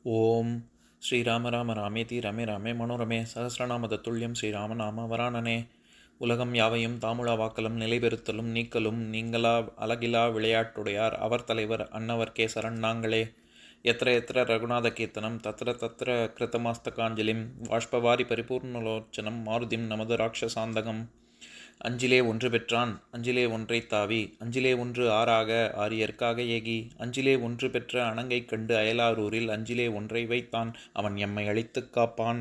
ஓம் ஸ்ரீராம ராம ராமேதி ரமே ராமே மனோரமே சகசிரநாம தத்துல்யம் ஸ்ரீராமநாம வராணனே. உலகம் யாவையும் தாமுழா வாக்கலும் நிலைபெறுத்தலும் நீக்கலும் நீங்களா அழகிலா விளையாட்டுடையார் அவர் தலைவர் அன்னவர் கேசரன் நாங்களே. எத்திர எத்திர ரகுநாத கீர்த்தனம் தத்திர தத்திர கிருத்தமாஸ்தகாஞ்சலிம் வாஷ்பவாரி பரிபூர்ணலோச்சனம் மாருதிம் நமது ராட்சசாந்தகம். அஞ்சிலே ஒன்று பெற்றான் அஞ்சிலே ஒன்றை தாவி அஞ்சிலே ஒன்று ஆறாக ஆரியர்க்காக ஏகி அஞ்சிலே ஒன்று பெற்ற அணங்கை கண்டு அயலாரூரில் அஞ்சிலே ஒன்றை வைத்தான் அவன் எம்மை அழித்துக் காப்பான்.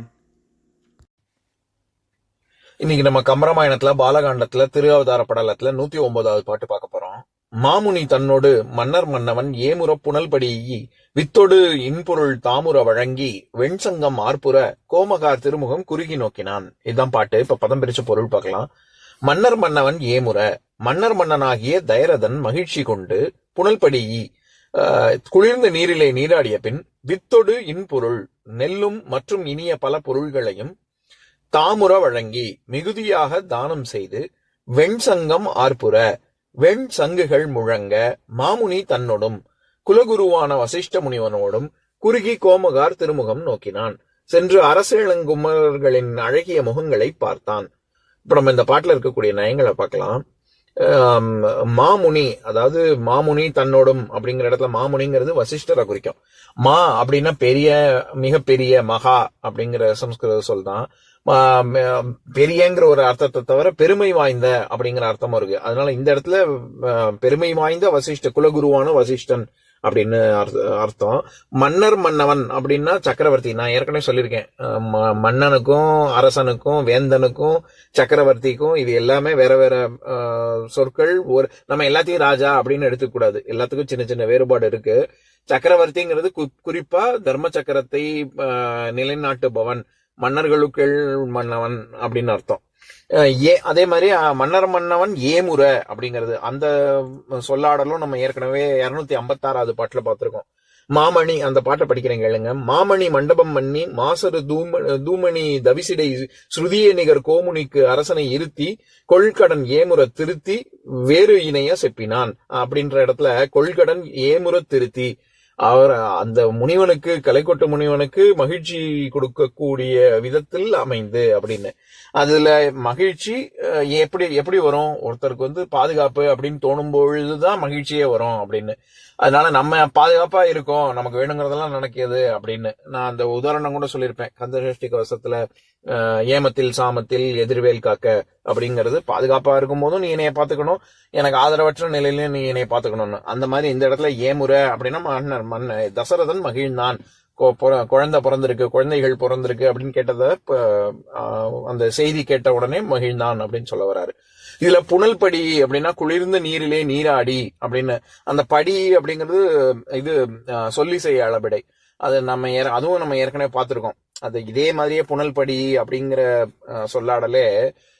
இன்னைக்கு நம்ம கம்பராமாயணத்துல பாலகாண்டத்துல திருஅவதார படலத்துல 109வது பாட்டு பார்க்க போறோம். மாமுனி தன்னோடு மன்னர் மன்னவன் ஏமுற புனல்படி வித்தொடு இன்பொருள் தாமுற வழங்கி வெண்சங்கம் ஆர்ப்புற கோமகார் திருமுகம் குறுகி நோக்கினான். இதுதான் பாட்டு. இப்ப பதம் பிரிச்ச பொருள் பார்க்கலாம். மன்னர் மன்னவன் ஏமுற, மன்னர் மன்னனாகிய தயரதன் மகிழ்ச்சி கொண்டு புனல்படி குளிர்ந்த நீரிலே நீராடிய பின் வித்தொடு இன்பொருள் நெல்லும் மற்றும் இனிய பல பொருள்களையும் தாமுற வழங்கி மிகுதியாக தானம் செய்து வெண்சங்கம் ஆர்ப்புற வெண் சங்குகள் முழங்க மாமுனி தன்னோடும் குலகுருவான வசிஷ்ட முனிவனோடும் குறுகி கோமகார் திருமுகம் நோக்கினான். சென்று அரசேளங்குமர்களின் அழகிய முகங்களை பார்த்தான். இப்ப நம்ம இந்த பாட்டுல இருக்கக்கூடிய நயங்களை பார்க்கலாம். மாமுனி, அதாவது மாமுனி தன்னோடும் அப்படிங்கிற இடத்துல மாமுனிங்கிறது வசிஷ்டரை குறிக்கும். மா அப்படின்னா பெரிய, மிகப்பெரிய, மகா அப்படிங்கிற சம்ஸ்கிருத சொல் தான். பெரியங்கிற ஒரு அர்த்தத்தை தவிர பெருமை வாய்ந்த அப்படிங்கிற அர்த்தமும் இருக்கு. அதனால இந்த இடத்துல பெருமை வாய்ந்த வசிஷ்ட, குலகுருவான வசிஷ்டன் அப்படின்னு அர்த்தம். மன்னர் மன்னவன் அப்படின்னா சக்கரவர்த்தி. நான் ஏற்கனவே சொல்லியிருக்கேன், மன்னனுக்கும் அரசனுக்கும் வேந்தனுக்கும் சக்கரவர்த்திக்கும் இது எல்லாமே வேற வேற சொற்கள். நம்ம எல்லாத்தையும் ராஜா அப்படின்னு எடுத்துக்க கூடாது. எல்லாத்துக்கும் சின்ன சின்ன வேறுபாடு இருக்கு. சக்கரவர்த்திங்கிறது குறிப்பா தர்ம சக்கரத்தை நிலைநாட்டுபவன், மன்னர்களுக்கு மன்னவன் அப்படின்னு அர்த்தம். அதே மாதிரி மன்னர் மன்னவன் ஏமுற அப்படிங்கிறது அந்த சொல்லாடலும் நம்ம ஏற்கனவே 256வது பாட்டுல பார்த்திருக்கோம். மாமணி, அந்த பாட்டை படிக்கிறேன் கேளுங்க. மாமணி மண்டபம் மன்னி மாசரு தூமணி தவிசிடை ஸ்ருதிய நிகர் கோமுனிக்கு அரசனை இருத்தி கொள்கடன் ஏமுற திருத்தி வேறு இணைய செப்பினான் அப்படின்ற இடத்துல கொள்கடன் ஏமுற திருத்தி அவர் அந்த முனிவனுக்கு, கலைக்கொட்ட முனிவனுக்கு மகிழ்ச்சி கொடுக்கக்கூடிய விதத்தில் அமைந்து அப்படின்னு. அதுல மகிழ்ச்சி எப்படி வரும்? ஒருத்தருக்கு பாதுகாப்பு அப்படின்னு தோணும் பொழுதுதான் மகிழ்ச்சியே வரும் அப்படின்னு. அதனால நம்ம பாதுகாப்பா இருக்கோம், நமக்கு வேணுங்கிறதெல்லாம் நடக்கிது அப்படின்னு. நான் அந்த உதாரணம் கூட சொல்லியிருப்பேன். கந்தசஷ்டி கவசத்துல ஏமத்தில் சாமத்தில் எதிர்வேல் காக்க அப்படிங்கிறது, பாதுகாப்பா இருக்கும் போதும் நீ என்னைய பாத்துக்கணும், எனக்கு ஆதரவற்ற நிலையிலும் நீ என்னைய பாத்துக்கணும்னு. அந்த மாதிரி இந்த இடத்துல ஏமுற அப்படின்னா தசரதன் மகிழ்ந்தான், குழந்தை பிறந்திருக்கு, குழந்தைகள் பிறந்திருக்கு அப்படின்னு கேட்டத அந்த செய்தி கேட்ட உடனே மகிழ்ந்தான் அப்படின்னு சொல்ல வர்றாரு. இதுல புனல்படி அப்படின்னா குளிர்ந்த நீரிலே நீராடி அப்படின்னு. அந்த படி அப்படிங்கிறது இது சொல்லிசை அளபடை. அது அதுவும் நம்ம ஏற்கனவே பார்த்திருக்கோம். அது இதே மாதிரியே புனல்படி அப்படிங்கிற சொல்லாடலே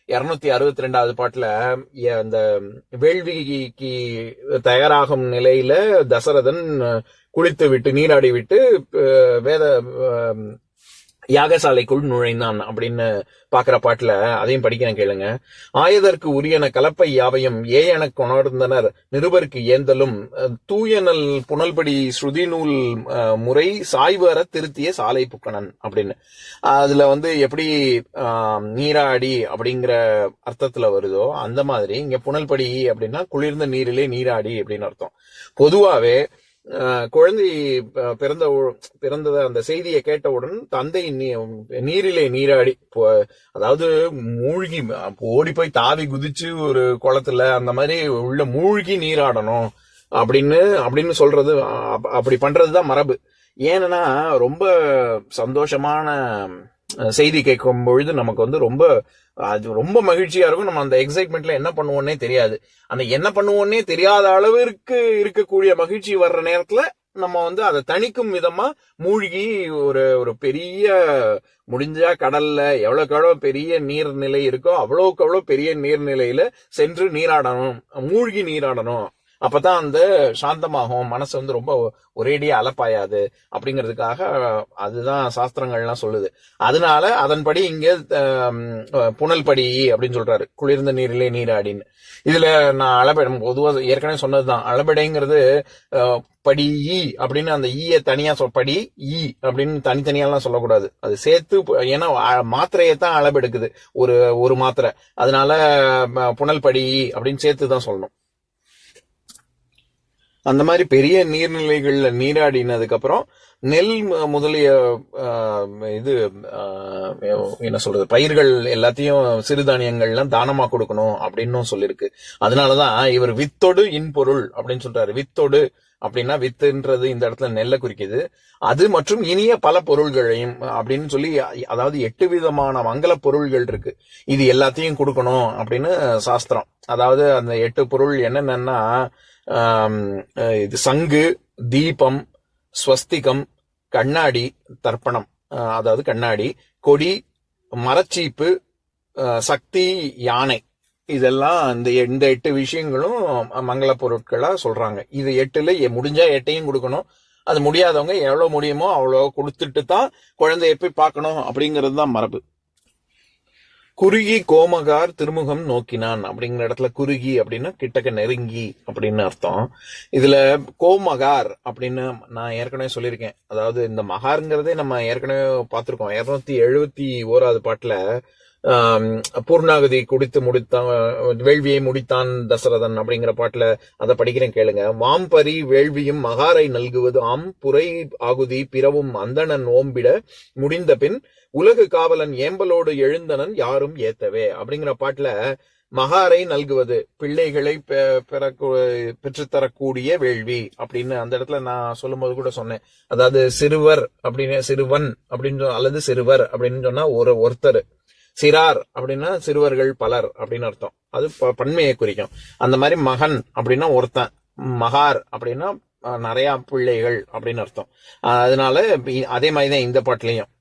262வது பாட்டுல அந்த வேள்விக்கு தயாராகும் நிலையில தசரதன் குளித்து விட்டு நீராடி விட்டு வேத யாகசாலைக்குள் நுழைந்தான் அப்படின்னு பாக்குற பாட்டுல அதையும் படிக்கிறேன் கேளுங்க. ஆயதற்கு உரியன கலப்பை யாவையும் ஏயென கொணர்ந்தனர் நிருபருக்கு ஏந்தலும் தூயனல் புனல்படி ஸ்ருதி நூல் முறை சாய்வர திருத்திய சாலை புக்கணன் அப்படின்னு. அதுல எப்படி நீராடி அப்படிங்கிற அர்த்தத்துல வருதோ அந்த மாதிரி இங்க புனல்படி அப்படின்னா குளிர்ந்த நீரிலே நீராடி அப்படின்னு அர்த்தம். பொதுவாவே குழந்தை பிறந்தத அந்த செய்தியை கேட்டவுடன் தந்தை நீரிலே நீராடி, அதாவது மூழ்கி ஓடி போய் தாவி குதிச்சு ஒரு குளத்துல அந்த மாதிரி உள்ள மூழ்கி நீராடணும் அப்படின்னு சொல்றது, அப்படி பண்றதுதான் மரபு. ஏன்னா ரொம்ப சந்தோஷமான செய்தி கேட்கும் பொழுது நமக்கு ரொம்ப மகிழ்ச்சியா இருக்கும். நம்ம அந்த எக்ஸைட்மெண்ட்ல என்ன பண்ணுவோன்னே தெரியாது. அந்த என்ன பண்ணுவோன்னே தெரியாத அளவிற்கு இருக்கக்கூடிய மகிழ்ச்சி வர்ற நேரத்துல நம்ம அதை தணிக்கும் விதமா மூழ்கி ஒரு பெரிய, முடிஞ்சா கடல்ல எவ்வளவுக்கு எவ்வளவு பெரிய நீர்நிலை இருக்கோ அவ்வளவுக்கு அவ்வளவு பெரிய நீர்நிலையில சென்று நீராடணும், மூழ்கி நீராடணும் அப்பதான் அந்த சாந்தமாகும், மனசு வந்து ரொம்ப ஒரேடியா அலப்பாயாது அப்படிங்கிறதுக்காக அதுதான் சாஸ்திரங்கள்லாம் சொல்லுது. அதனால அதன்படி இங்க புனல் படி அப்படின்னு சொல்றாரு, குளிர்ந்த நீரிலே நீராடின்னு. இதுல நான் அளபெடை பொதுவாக ஏற்கனவே சொன்னதுதான், அளபெடைங்கிறது படி ஈ அப்படின்னு அந்த ஈய தனியா படி ஈ அப்படின்னு தனித்தனியாலாம் சொல்லக்கூடாது, அது சேர்த்து. ஏன்னா மாத்திரையை தான் அளபெடுக்குது ஒரு மாத்திரை, அதனால புனல் படி ஈ அப்படின்னு சேர்த்து தான் சொல்லணும். அந்த மாதிரி பெரிய நீர்நிலைகள்ல நீராடினதுக்கு அப்புறம் நெல் முதலிய இது என்ன சொல்றது, பயிர்கள் எல்லாத்தையும் சிறுதானியங்கள்லாம் தானமா கொடுக்கணும் அப்படின்னு சொல்லியிருக்கு. அதனாலதான் இவர் வித்தொடு இன்பொருள் அப்படின்னு சொல்றாரு. வித்தொடு அப்படின்னா வித்துன்றது இந்த இடத்துல நெல்லை குறிக்குது, அது மற்றும் இனிய பல பொருள்களையும் அப்படின்னு சொல்லி, அதாவது 8 விதமான மங்கள பொருள்கள் இருக்கு, இது எல்லாத்தையும் கொடுக்கணும் அப்படின்னு சாஸ்திரம். அதாவது அந்த 8 பொருள் என்னென்னா, இது சங்கு, தீபம், ஸ்வஸ்திகம், கண்ணாடி, தர்ப்பணம் அதாவது கண்ணாடி, கொடி, மரச்சீப்பு, சக்தி, யானை, இதெல்லாம் இந்த 8 விஷயங்களும் மங்கள பொருட்களா சொல்றாங்க. இது 8ல முடிஞ்சா 8ஐயும் கொடுக்கணும், அது முடியாதவங்க எவ்வளவு முடியுமோ அவ்வளோ கொடுத்துட்டு தான் குழந்தைய போய் பார்க்கணும் அப்படிங்கிறது தான் மரபு. குறுகி கோமகார் திருமுகம் நோக்கினான் அப்படிங்கிற இடத்துல குறுகி அப்படின்னா கிட்டக்க நெருங்கி அப்படின்னு அர்த்தம். இதுல கோமகார் அப்படின்னு நான் ஏற்கனவே சொல்லியிருக்கேன். அதாவது இந்த மகாருங்கிறதே நம்ம ஏற்கனவே பார்த்திருக்கோம். 271வது பாட்டுல பூர்ணாகதி குடித்து முடித்தான், வேள்வியை முடித்தான் தசரதன் அப்படிங்கிற பாட்டுல அதை படிக்கிறேன் கேளுங்க. வாம்பரி வேள்வியும் மகாரை நல்குவது ஆம், புரை ஆகுதி பிறவும் அந்தணன் ஓம்பிட முடிந்த பின் உலகு காவலன் ஏம்பலோடு எழுந்தனன் யாரும் ஏத்தவே அப்படிங்கிற பாட்டுல மகாரை நல்குவது, பிள்ளைகளை பெற்றுத்தரக்கூடிய வேள்வி அப்படின்னு அந்த இடத்துல நான் சொல்லும் போது கூட சொன்னேன். அதாவது சிறுவர் அப்படின்னு, சிறுவன் அப்படின்னு அல்லது சிறுவர் அப்படின்னு சொன்னா ஒருத்தர், சிறார் அப்படின்னா சிறுவர்கள் பலர் அப்படின்னு அர்த்தம், அது பன்மையை குறிக்கும். அந்த மாதிரி மகன் அப்படின்னா ஒருத்தன், மகார் அப்படின்னா நிறைய பிள்ளைகள் அப்படின்னு அர்த்தம். அதனால அதே மாதிரிதான் இந்த பாட்டுலயும்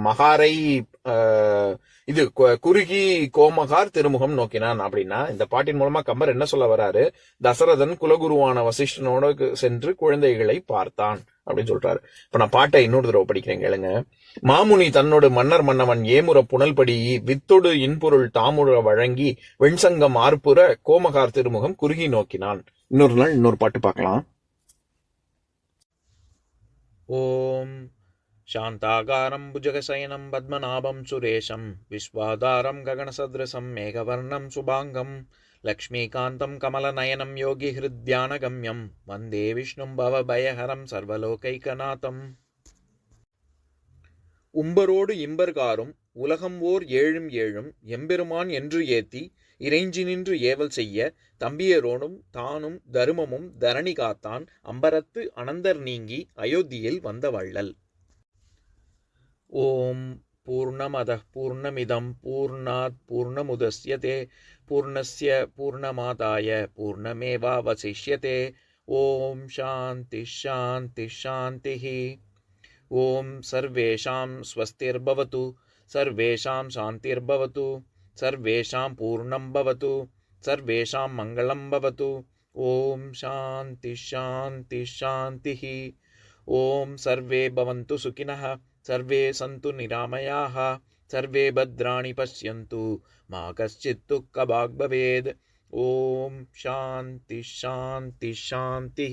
மகாரை இது குறுகி கோமகார் திருமுகம் நோக்கினான் அப்படின்னா, இந்த பாட்டின் மூலமா கம்பர் என்ன சொல்ல வராரு, தசரதன் குலகுருவான வசிஷ்டனோடு சென்று குழந்தைகளை பார்த்தான் அப்படின்னு சொல்றாரு. இப்ப நான் பாட்டை இன்னொரு தடவை படிக்கிறேன் கேளுங்க. மாமுனி தன்னோடு மன்னர் மன்னவன் ஏமுற புனல்படி வித்தொடு இன்பொருள் தாமுற வழங்கி வெண்சங்கம் ஆர்ப்புற கோமகார் திருமுகம் குறுகி நோக்கினான். இன்னொரு நாள் இன்னொரு பாட்டு பார்க்கலாம். ஓம் शान्ताकारं भुजगशयनं पद्मनाभं सुरेशं विश्वाधारं गगनसदृशं मेघवर्णं शुभाङ्गं लक्ष्मीकान्तं कमलनयनं योगिहृद्यानगम्यं वन्दे विष्णुं भवभयहरं सर्वलोकैकनाथम्. உம்பரோடு இம்பர்காரும் உலகம் ஓர் ஏழும் ஏழும் எம்பெருமான் என்று ஏத்தி இறைஞ்சி நின்று ஏவல் செய்ய தம்பியரோடும் தானும் தருமமும் தரணி காத்தான் அம்பரத்து அனந்தர் நீங்கி அயோத்தியில் வந்த வள்ளல். ஓம் பூர்ணமதः பூர்ணமிதம் பூர்ணாத் பூர்ணமுதஸ்யதே பூர்ணஸ்ய பூர்ணமாதாய பூர்ணமேவாவசிஷ்யதே. ஓம் சாந்தி சாந்தி சாந்திः. ஓம் சர்வேஷாம் ஸ்வஸ்திர்பவது சர்வேஷாம் சாந்திர்பவது சர்வேஷாம் பூர்ணம் பவது சர்வேஷாம் மங்களம் பவது. ஓம் சாந்தி சாந்தி சாந்திः. ஓம் சர்வே பவந்து சுகினः सर्वे सन्तु निरामयाः सर्वे भद्राणि पश्यन्तु मा कश्चित् दुःखभाग् भवेत्. ओम शांति शांति शांति.